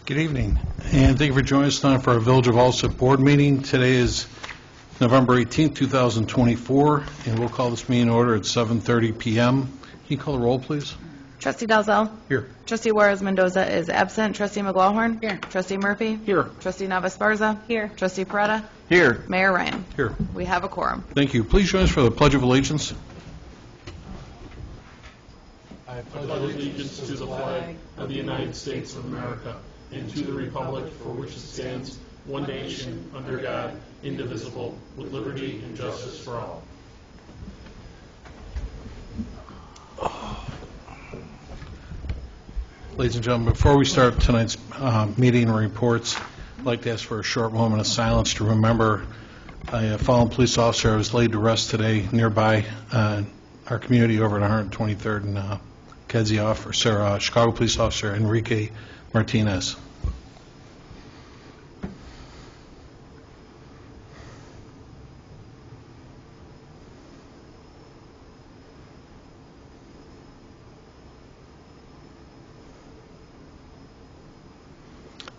Good evening, and thank you for joining us tonight for our Village of Alsip board meeting. Today is November 18th, 2024, and we'll call this meeting in order at 7:30 p.m. Can you call the roll, please? Trustee Dalzell. Here. Trustee Juarez-Mendoza is absent. Trustee McGlawhorn. Here. Trustee Murphy. Here. Trustee Navas-Barza. Here. Trustee Peretta. Here. Mayor Ryan. Here. We have a quorum. Thank you. Please join us for the Pledge of Allegiance. I pledge allegiance to the flag of the United States of America and to the republic for which it stands, one nation, under God, indivisible, with liberty and justice for all. Ladies and gentlemen, before we start tonight's meeting and reports, I'd like to ask for a short moment of silence to remember a fallen police officer who was laid to rest today nearby our community over at 123rd and Kedzie officer, Chicago police officer Enrique Martinez.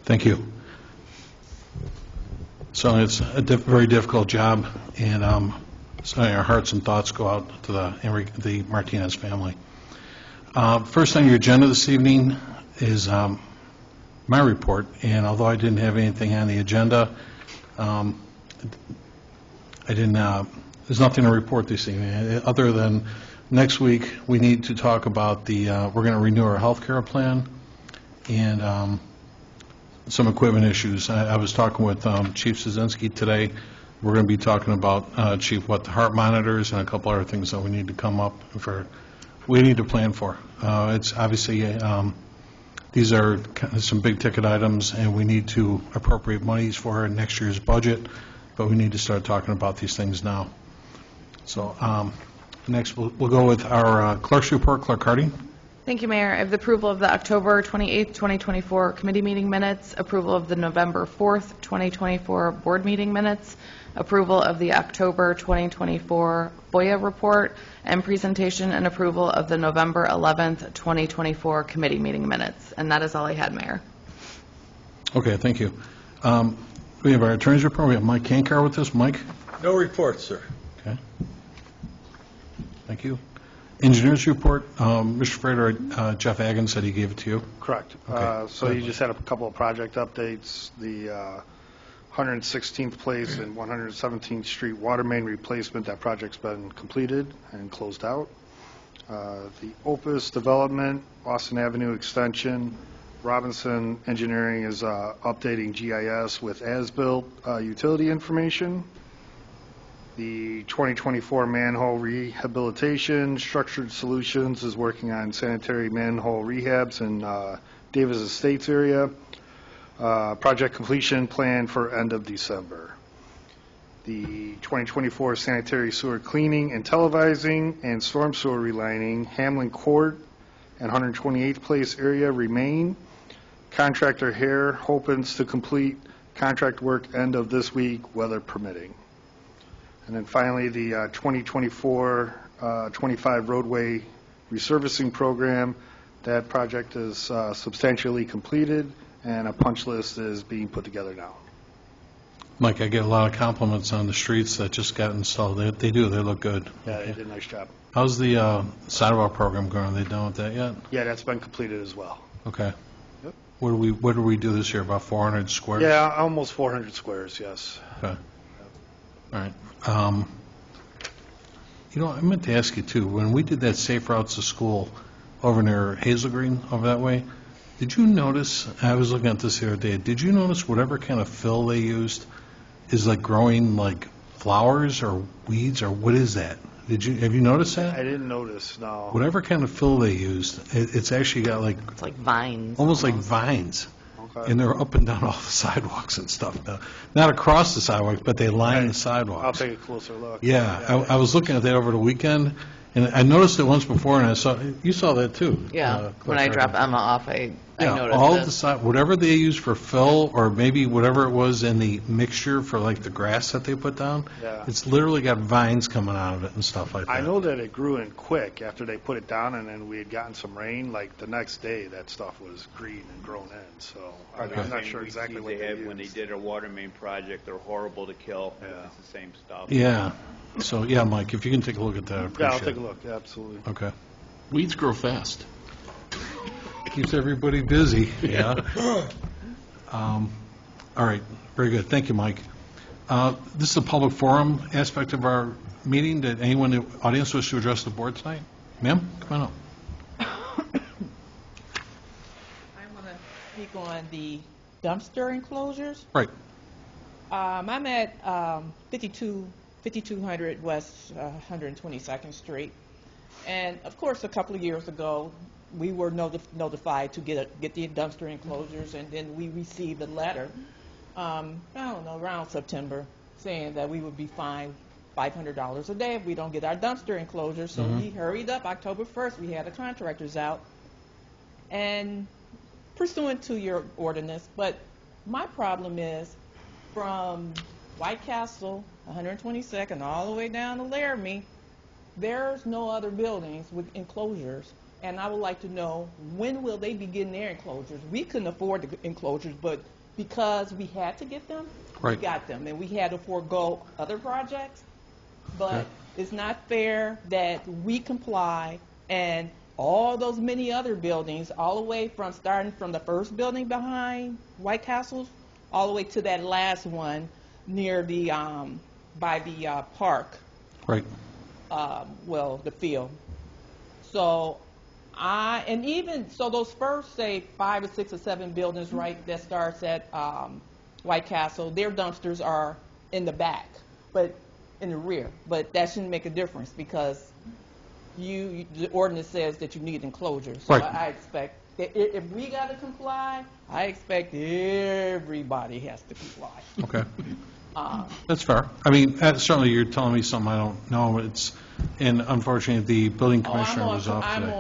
Thank you. So it's a very difficult job, and so our hearts and thoughts go out to the Martinez family. First on your agenda this evening is my report, and although I didn't have anything on the agenda, there's nothing to report this evening, other than next week we need to talk about we're going to renew our health care plan, and some equipment issues. I was talking with Chief Szynski today. We're going to be talking about, Chief, the heart monitors and a couple other things that we need to come up for, we need to plan for. It's obviously, these are some big ticket items, and we need to appropriate monies for in next year's budget, but we need to start talking about these things now. So next we'll go with our clerk's report. Clerk Hardy. Thank you, Mayor. I have the approval of the October 28th, 2024 committee meeting minutes, approval of the November 4th, 2024 board meeting minutes, approval of the October 2024 FOIA report, and presentation and approval of the November 11th, 2024 committee meeting minutes. And that is all I had, Mayor. Okay, thank you. We have our attorney's report. We have Mike Kankar with us. Mike? No report, sir. Okay. Thank you. Engineers report. Mr. Frater, Jeff Agan said he gave it to you. Correct. Okay. So you just had a couple of project updates. The 116th Place and 117th Street water main replacement, that project's been completed and closed out. The Opus development, Austin Avenue extension, Robinson Engineering is updating GIS with as-built utility information. The 2024 manhole rehabilitation, Structured Solutions is working on sanitary manhole rehabs in Davis Estates area. Project completion planned for end of December. The 2024 sanitary sewer cleaning and televising and storm sewer relining, Hamlin Court and 128th Place area remain. Contractor Hare hopes to complete contract work end of this week, weather permitting. And then finally, the 2024-25 roadway resurfacing program, that project is substantially completed, and a punch list is being put together now. Mike, I get a lot of compliments on the streets that just got installed. They do. They look good. Yeah, they did a nice job. How's the sidewalk program going? Are they done with that yet? Yeah, that's been completed as well. Okay. Yep. What did we do this year? About 400 squares? Yeah, almost 400 squares, yes. Okay. All right. You know, I meant to ask you, too, when we did that Safe Routes to School over near Hazel Green, over that way, did you notice, I was looking at this the other day, did you notice whatever kind of fill they used is like growing like flowers or weeds, or what is that? Have you noticed that? I didn't notice, no. Whatever kind of fill they used, it's actually got like, It's like vines. almost like vines. Okay. And they're up and down all the sidewalks and stuff. Now, not across the sidewalks, but they line the sidewalks. I'll take a closer look. Yeah, I was looking at that over the weekend, and I noticed it once before, and you saw that too. Yeah. When I Clark. drop Emma off, I Yeah, noticed all that. the side, whatever they use for fill, or maybe whatever it was in the mixture for like the grass that they put down, Yeah. it's literally got vines coming out of it and stuff like that. I know that it grew in quick after they put it down, and then we had gotten some rain. Like the next day, that stuff was green and grown in. So I'm not sure exactly what they they had when they used. did a water main project. They're horrible to kill. Yeah. It's the same stuff. Yeah, so, yeah, Mike, if you can take a look at that, I Yeah, appreciate it. I'll take a look. Absolutely. Okay. Weeds grow fast. Keeps everybody busy, yeah. All right, very good. Thank you, Mike. This is a public forum aspect of our meeting. Did anyone in the audience wish to address the board tonight? Ma'am, come on up. I want to speak on the dumpster enclosures. Right. I'm at 5200 West 122nd Street. And of course, a couple of years ago, we were notified to get the dumpster enclosures, and then we received a letter, I don't know, around September, saying that we would be fined $500 a day if we don't get our dumpster enclosures. So we hurried up. October 1st, we had the contractors out and pursuant to your ordinance. But my problem is from White Castle, 122nd, all the way down to Laramie, there's no other buildings with enclosures. And I would like to know, when will they be getting their enclosures? We couldn't afford the enclosures, but because we had to get them, Right. we got them. And we had to forego other projects. But Okay. it's not fair that we comply and all those many other buildings, all the way from starting from the first building behind White Castles, all the way to that last one near the, by the park, Right. the field. So and even, so those first, say, 5 or 6 or 7 buildings, right, that starts at White Castle, their dumpsters are in the back, but in the rear. But that shouldn't make a difference because the ordinance says that you need enclosures. So Right. I expect that if we got to comply, I expect everybody has to comply. Okay. That's fair. I mean, certainly you're telling me something I don't know. And unfortunately, the building commissioner was off I'm today.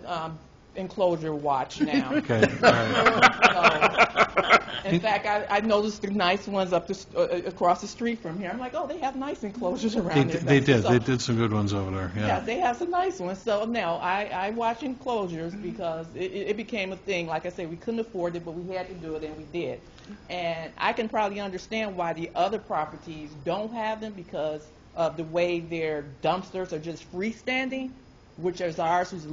on enclosure watch now. Okay, all right. In fact, I noticed the nice ones across the street from here. I'm like, oh, they have nice enclosures around there. They did. So, They did some good ones over there, yeah, yeah. they have some nice ones. So now I watch enclosures because it became a thing. Like I said, we couldn't afford it, but we had to do it, and we did. And I can probably understand why the other properties don't have them because of the way their dumpsters are just freestanding, which is ours, who's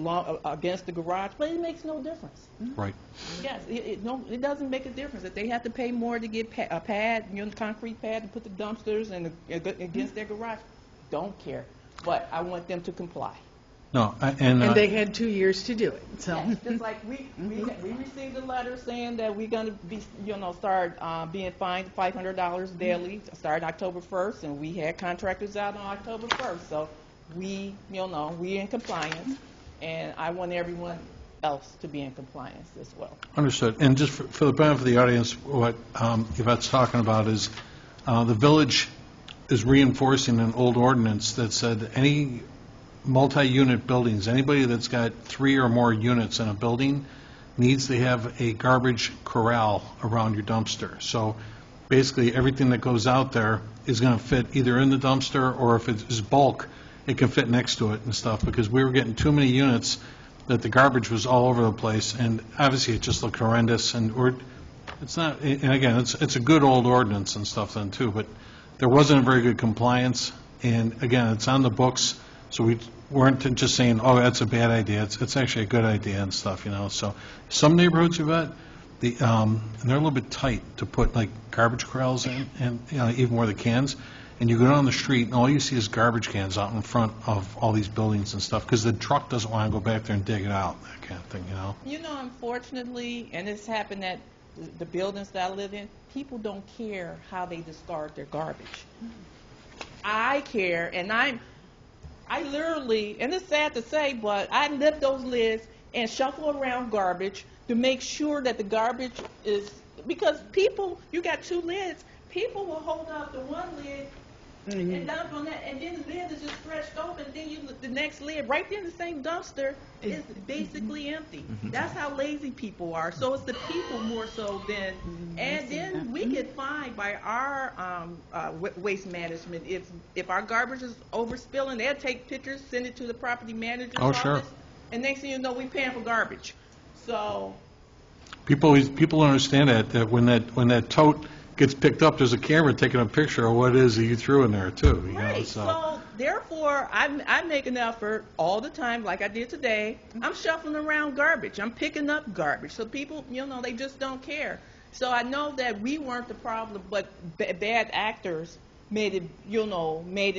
against the garage. But it makes no difference. Right. Yes, it doesn't make a difference. If they have to pay more to get a pad, concrete pad to put the dumpsters and against their garage, don't care. But I want them to comply. No, And they had 2 years to do it, so. Yes, just like we received a letter saying that we're going to be, start being fined $500 daily, starting October 1st, and we had contractors out on October 1st. So we in compliance, and I want everyone else to be in compliance as well. Understood. And just for the benefit of the audience, what Yvette's talking about is the village is reinforcing an old ordinance that said any multi-unit buildings, anybody that's got 3 or more units in a building needs to have a garbage corral around your dumpster. So basically, everything that goes out there is going to fit either in the dumpster, or if it's bulk, it can fit next to it and stuff, because we were getting too many units that the garbage was all over the place, and obviously it just looked horrendous, and it's not, and again, it's a good old ordinance and stuff then too, but there wasn't a very good compliance, and again, it's on the books, so we weren't just saying, oh, that's a bad idea, it's actually a good idea and stuff, so some neighborhoods, Yvette, and they're a little bit tight to put like garbage corrals in, and even where the cans, and you go down the street and all you see is garbage cans out in front of all these buildings and stuff, because the truck doesn't want to go back there and dig it out, that kind of thing, Unfortunately, and it's happened at the buildings that I live in, people don't care how they discard their garbage. I care, and I literally, and it's sad to say, but I lift those lids and shuffle around garbage to make sure that the garbage is, because people, you got 2 lids, people will hold up the one lid and dump on that, and then the lid is just stretched open, then you look the next lid, right there in the same dumpster, is basically empty. That's how lazy people are. So it's the people more so than, and then we get fined by our waste management. If our garbage is overspilling, they'll take pictures, send it to the property manager's office, sure. and next thing you know, we paying for garbage. So, People don't understand that when that tote gets picked up, there's a camera taking a picture of what it is that you threw in there too. You know, right. So therefore, I make an effort all the time, like I did today. I'm shuffling around garbage. I'm picking up garbage. So people, they just don't care. So I know that we weren't the problem, but bad actors made it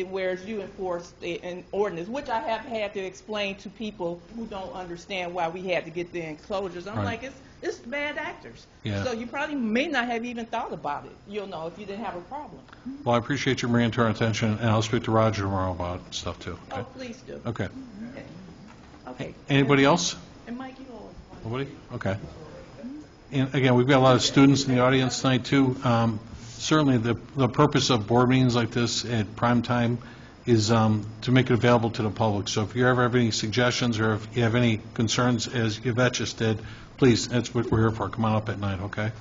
where you enforce an ordinance, which I have had to explain to people who don't understand why we had to get the enclosures. I'm like, it's bad actors. Yeah. So you probably may not have even thought about it, if you didn't have a problem. Well, I appreciate you bringing it to our attention, and I'll speak to Roger tomorrow about stuff too. Okay? Oh, please do. Okay. Okay. Anybody else? And Mike, you always. Nobody? Okay. And again, we've got a lot of students in the audience tonight too. Certainly, the purpose of board meetings like this at prime time is to make it available to the public. So if you ever have any suggestions or if you have any concerns, as Yvette just did, please, that's what we're here for. Come on up at night, okay?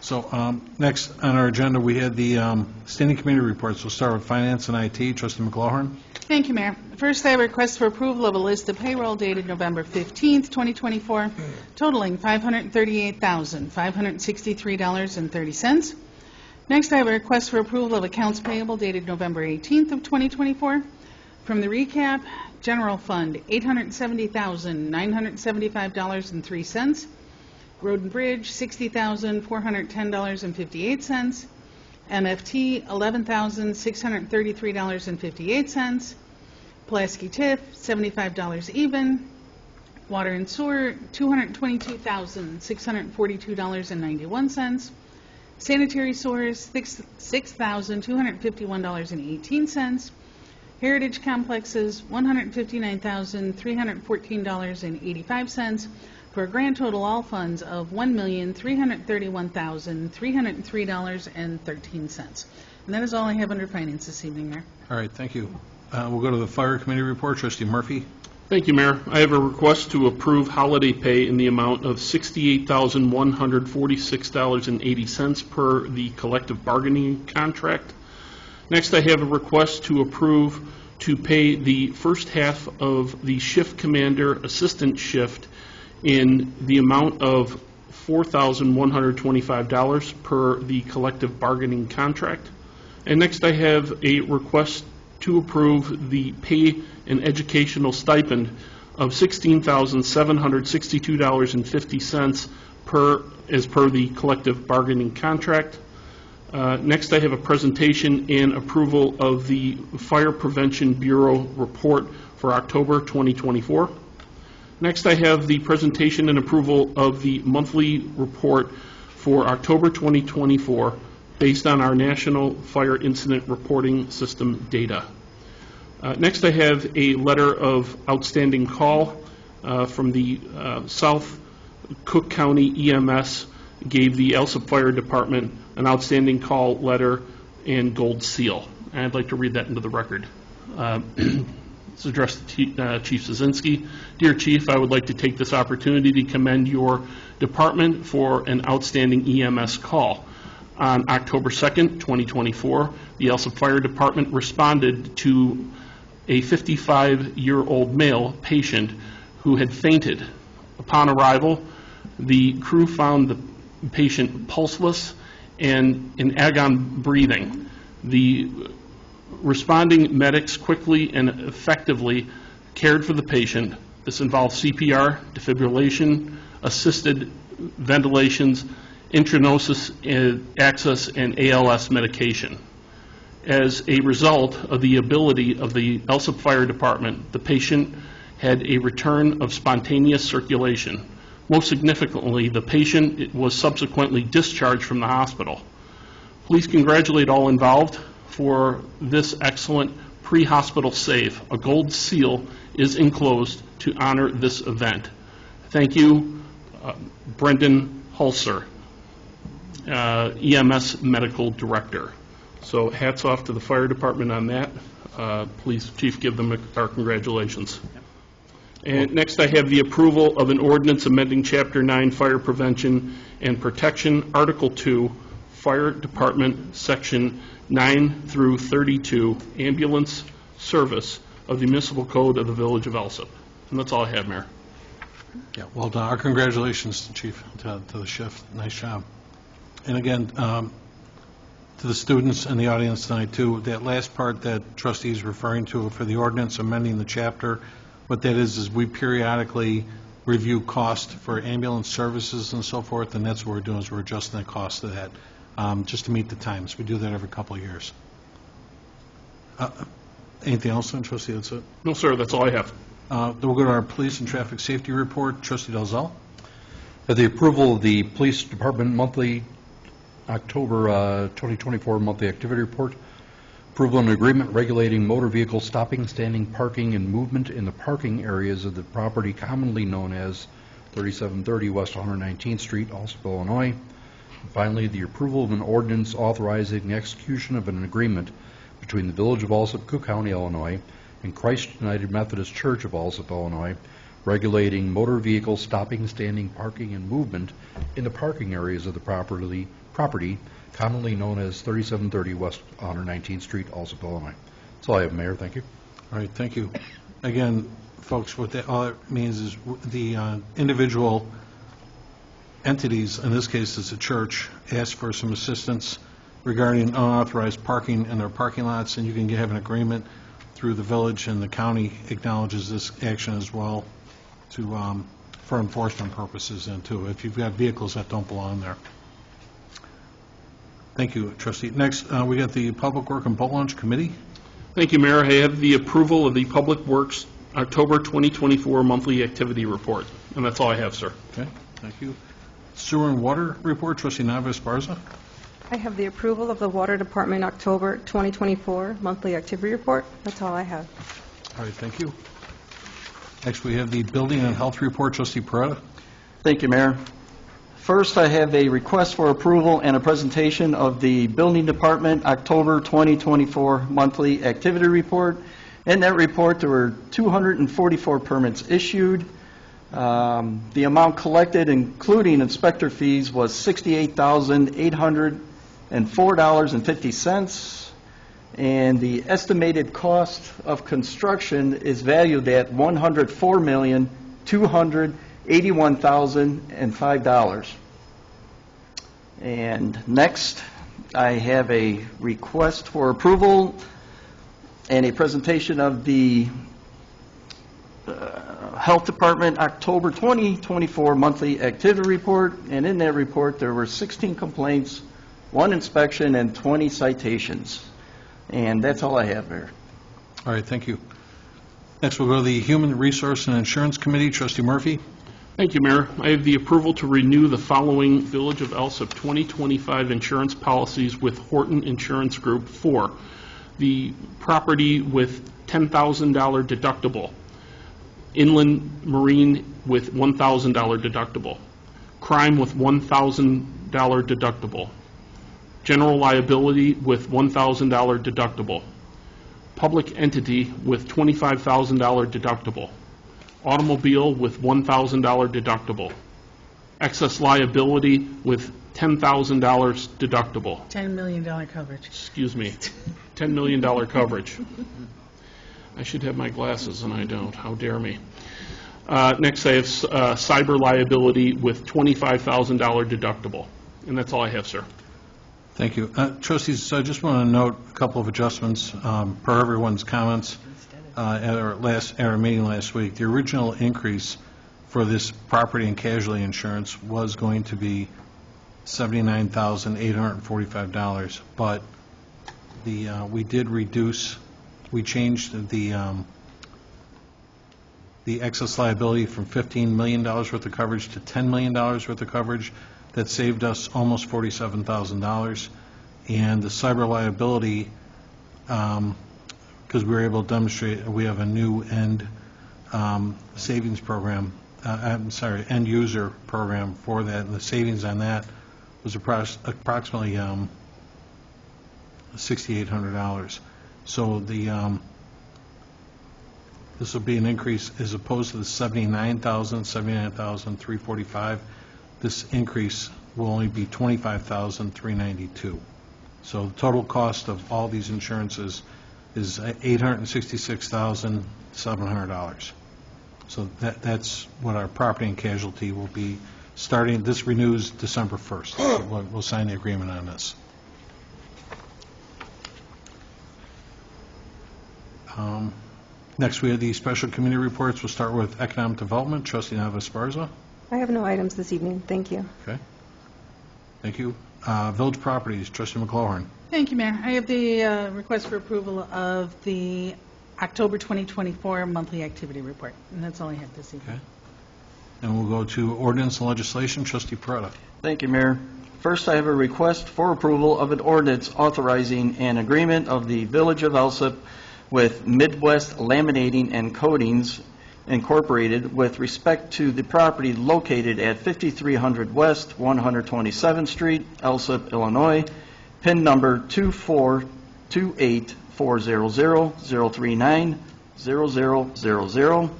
So next on our agenda, we had the standing committee reports. We'll start with Finance and IT. Trustee McLaughlin. Thank you, Mayor. First, I request for approval of a list of payroll dated November 15th, 2024, totaling $538,563.30. Next, I have a request for approval of accounts payable dated November 18th of 2024. From the recap, General Fund, $870,975.03. Road and Bridge, $60,410.58. MFT, $11,633.58. Pulaski TIF, $75 even. Water and Sewer, $222,642.91. Sanitary Sewers, $6,251.18. Heritage Complexes, $159,314.85, for a grand total all funds of $1,331,303.13. And that is all I have under finance this evening, Mayor. All right, thank you. We'll go to the Fire Committee report. Trustee Murphy. Thank you, Mayor. I have a request to approve holiday pay in the amount of $68,146.80 per the collective bargaining contract. Next, I have a request to approve to pay the first half of the shift commander assistant shift in the amount of $4,125 per the collective bargaining contract. And next, I have a request to approve the pay and educational stipend of $16,762.50 as per the collective bargaining contract. Next, I have a presentation and approval of the Fire Prevention Bureau report for October 2024. Next, I have the presentation and approval of the monthly report for October 2024 based on our National Fire Incident Reporting System data. Next, I have a letter of outstanding call from the South Cook County EMS gave the Alsip Fire Department an outstanding call letter and gold seal. And I'd like to read that into the record. It's addressed to Chief Szynski. Dear Chief, I would like to take this opportunity to commend your department for an outstanding EMS call. On October 2nd, 2024, the Alsip Fire Department responded to a 55-year-old male patient who had fainted. Upon arrival, the crew found the patient pulseless and in agon breathing. The responding medics quickly and effectively cared for the patient. This involved CPR, defibrillation, assisted ventilations, intravenosus access, and ALS medication. As a result of the ability of the Alsip Fire Department, the patient had a return of spontaneous circulation. Most significantly, the patient was subsequently discharged from the hospital. Please congratulate all involved for this excellent pre-hospital save. A gold seal is enclosed to honor this event. Thank you, Brendan Hulser, EMS Medical Director. So hats off to the fire department on that. Please, Chief, give them our congratulations. And next, I have the approval of an ordinance amending Chapter 9 Fire Prevention and Protection, Article 2, Fire Department, Section 9 through 32, Ambulance Service of the Municipal Code of the Village of Alsip. And that's all I have, Mayor. Yeah, well done. Our congratulations, Chief, to the shift. Nice job. And again, to the students and the audience tonight, too, that last part that trustee is referring to for the ordinance amending the chapter, what that is we periodically review cost for ambulance services and so forth, and that's what we're doing, is we're adjusting the cost of that, just to meet the times. We do that every couple of years. Anything else, then, trustee? That's it? No, sir, that's all I have. Then we'll go to our police and traffic safety report. Trustee Dalzell. The approval of the Police Department monthly October 2024 monthly activity report. Approval and agreement regulating motor vehicle stopping, standing, parking, and movement in the parking areas of the property commonly known as 3730 West 119th Street, Alsip, Illinois. And finally, the approval of an ordinance authorizing the execution of an agreement between the Village of Alsip, Cook County, Illinois, and Christ United Methodist Church of Alsip, Illinois, regulating motor vehicle stopping, standing, parking, and movement in the parking areas of the property commonly known as 3730 West 119th Street, Alsip, Illinois. That's all I have, Mayor. Thank you. All right, thank you. Again, folks, what that, all it means is the individual entities, in this case it's a church, ask for some assistance regarding unauthorized parking in their parking lots, and you can have an agreement through the village, and the county acknowledges this action as well to for enforcement purposes, and too, if you've got vehicles that don't belong there. Thank you, trustee. Next, we got the Public Work and Boat Launch Committee. Thank you, Mayor. I have the approval of the Public Works October 2024 monthly activity report. And that's all I have, sir. Okay, thank you. Sewer and Water Report, trustee Navis Barza. I have the approval of the Water Department October 2024 monthly activity report. That's all I have. All right, thank you. Next, we have the Building and Health Report, trustee Peretta. Thank you, Mayor. First, I have a request for approval and a presentation of the Building Department October 2024 monthly activity report. In that report, there were 244 permits issued. The amount collected, including inspector fees, was $68,804.50, and the estimated cost of construction is valued at $104,281,005. And next, I have a request for approval and a presentation of the Health Department October 2024 monthly activity report. And in that report, there were 16 complaints, 1 inspection, and 20 citations. And that's all I have, Mayor. All right, thank you. Next, we'll go to the Human Resource and Insurance Committee, trustee Murphy. Thank you, Mayor. I have the approval to renew the following Village of Alsip 2025 insurance policies with Horton Insurance Group for the property with $10,000 deductible, inland marine with $1,000 deductible, crime with $1,000 deductible, general liability with $1,000 deductible, public entity with $25,000 deductible, automobile with $1,000 deductible, excess liability with $10,000 deductible. $10 million coverage. Excuse me, $10 million coverage. I should have my glasses and I don't. How dare me. Next, I have cyber liability with $25,000 deductible. And that's all I have, sir. Thank you. Trustees, I just want to note a couple of adjustments per everyone's comments at our meeting last week. The original increase for this property and casualty insurance was going to be $79,845, but we did reduce. We changed the excess liability from $15 million worth of coverage to $10 million worth of coverage. That saved us almost $47,000. And the cyber liability, because we were able to demonstrate we have a new end savings program, end user program for that, and the savings on that was approximately $6,800. So this will be an increase as opposed to the $79,345. This increase will only be $25,392. So the total cost of all these insurances is $866,700. So that's what our property and casualty will be starting. This renews December 1st. We'll sign the agreement on this. Next, we have the special committee reports. We'll start with economic development. Trustee Nava-Esparza. I have no items this evening. Thank you. Okay. Thank you. Village properties. Trustee McGlowan. Thank you, Mayor. I have the request for approval of the October 2024 monthly activity report, and that's all I have this evening. Okay. And we'll go to ordinance and legislation. Trustee Peretta. Thank you, Mayor. First, I have a request for approval of an ordinance authorizing an agreement of the Village of Alsip with Midwest Laminating and Coatings Incorporated with respect to the property located at 5300 West 127th Street, Alsip, Illinois, PIN number 2428400039000.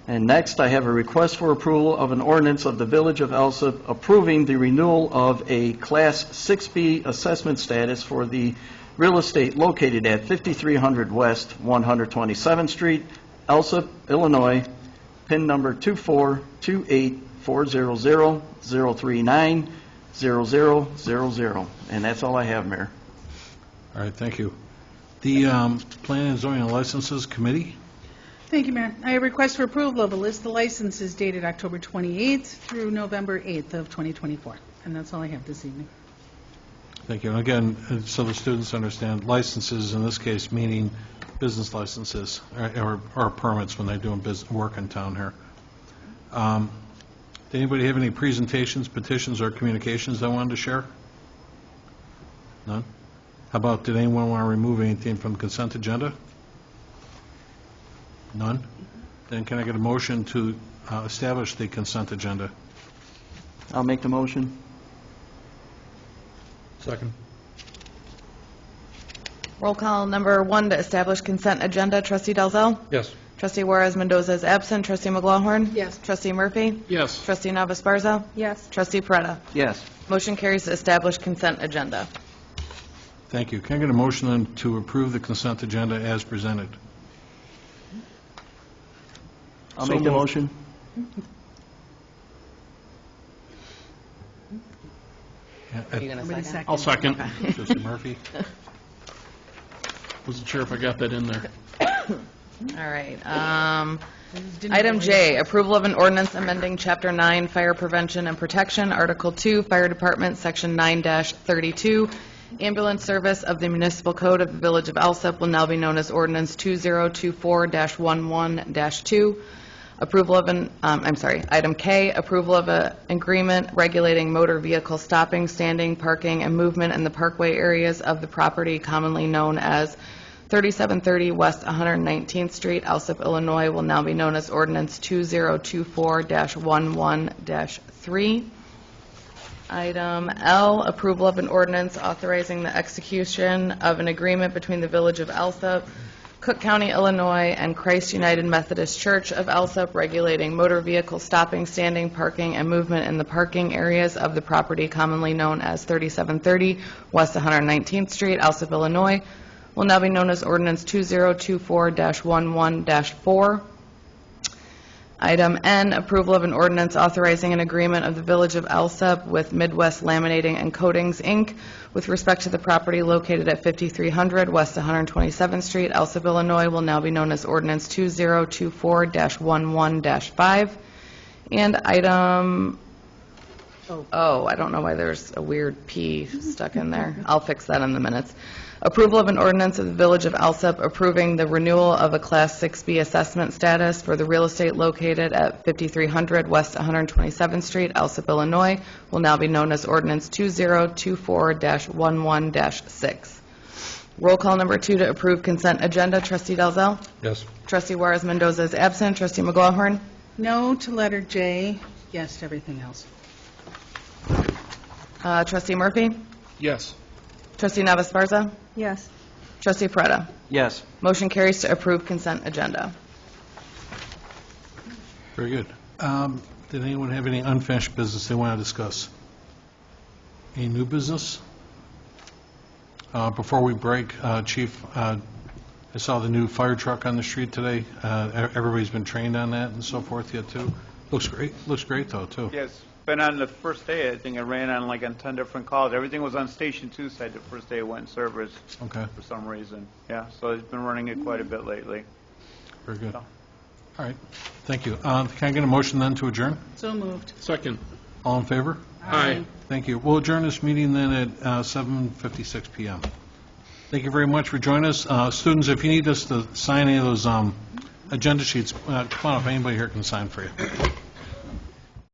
And next, I have a request for approval of an ordinance of the Village of Alsip approving the renewal of a Class 6B assessment status for the real estate located at 5300 West 127th Street, Alsip, Illinois, PIN number 242840003900000. And that's all I have, Mayor. All right, thank you. The Planning and Zoning and Licenses Committee. Thank you, Mayor. I have a request for approval of a list of licenses dated October 28th through November 8th of 2024, and that's all I have this evening. Thank you. And again, so the students understand, licenses in this case meaning business licenses or permits when they're doing work in town here. Did anybody have any presentations, petitions, or communications they wanted to share? None? How about, did anyone want to remove anything from the consent agenda? None? Then can I get a motion to establish the consent agenda? I'll make the motion. Second. Roll call number 1 to establish consent agenda. Trustee Dalzell? Yes. Trustee Juarez Mendoza is absent. Trustee McGlowan? Yes. Trustee Murphy? Yes. Trustee Nava-Esparza? Yes. Trustee Peretta? Yes. Motion carries to establish consent agenda. Thank you. Can I get a motion then to approve the consent agenda as presented? I'll So make the moved. motion. Are you going to Somebody second? I'll second. Trustee Murphy? Wasn't sure if I got that in there. All right. Item J, approval of an ordinance amending Chapter 9 Fire Prevention and Protection, Article 2, Fire Department, Section 9-32, Ambulance Service of the Municipal Code of the Village of Alsip will now be known as Ordinance 2024-11-2. Approval of item K, approval of an agreement regulating motor vehicle stopping, standing, parking, and movement in the parkway areas of the property commonly known as 3730 West 119th Street, Alsip, Illinois, will now be known as Ordinance 2024-11-3. Item L, approval of an ordinance authorizing the execution of an agreement between the Village of Alsip, Cook County, Illinois, and Christ United Methodist Church of Alsip regulating motor vehicle stopping, standing, parking, and movement in the parking areas of the property commonly known as 3730 West 119th Street, Alsip, Illinois, will now be known as Ordinance 2024-11-4. Item N, approval of an ordinance authorizing an agreement of the Village of Alsip with Midwest Laminating and Coatings, Inc., with respect to the property located at 5300 West 127th Street, Alsip, Illinois, will now be known as Ordinance 2024-11-5. And item O, I don't know why there's a weird P stuck in there. I'll fix that in the minutes. Approval of an ordinance of the Village of Alsip approving the renewal of a Class 6B assessment status for the real estate located at 5300 West 127th Street, Alsip, Illinois, will now be known as Ordinance 2024-11-6. Roll call number 2 to approve consent agenda. Trustee Dalzell? Yes. Trustee Juarez Mendoza is absent. Trustee McGlowan? No to letter J, yes to everything else. Trustee Murphy? Yes. Trustee Navas-Barza? Yes. Trustee Peretta? Yes. Motion carries to approve consent agenda. Very good. Did anyone have any unfinished business they want to discuss? Any new business? Before we break, Chief, I saw the new fire truck on the street today. Everybody's been trained on that and so forth yet, too? Looks great. Looks great, though, too. Yes, been on the first day, I think I ran on like on 10 different calls. Everything was on Station 2 side the first day it went in service Okay, for some reason. Yeah, so it's been running it quite a bit lately. very good. All right, thank you. Can I get a motion then to adjourn? So moved. Second. All in favor? Aye. Thank you. We'll adjourn this meeting then at 7:56 PM. Thank you very much for joining us. Students, if you need us to sign any of those agenda sheets, come on up. Anybody here can sign for you.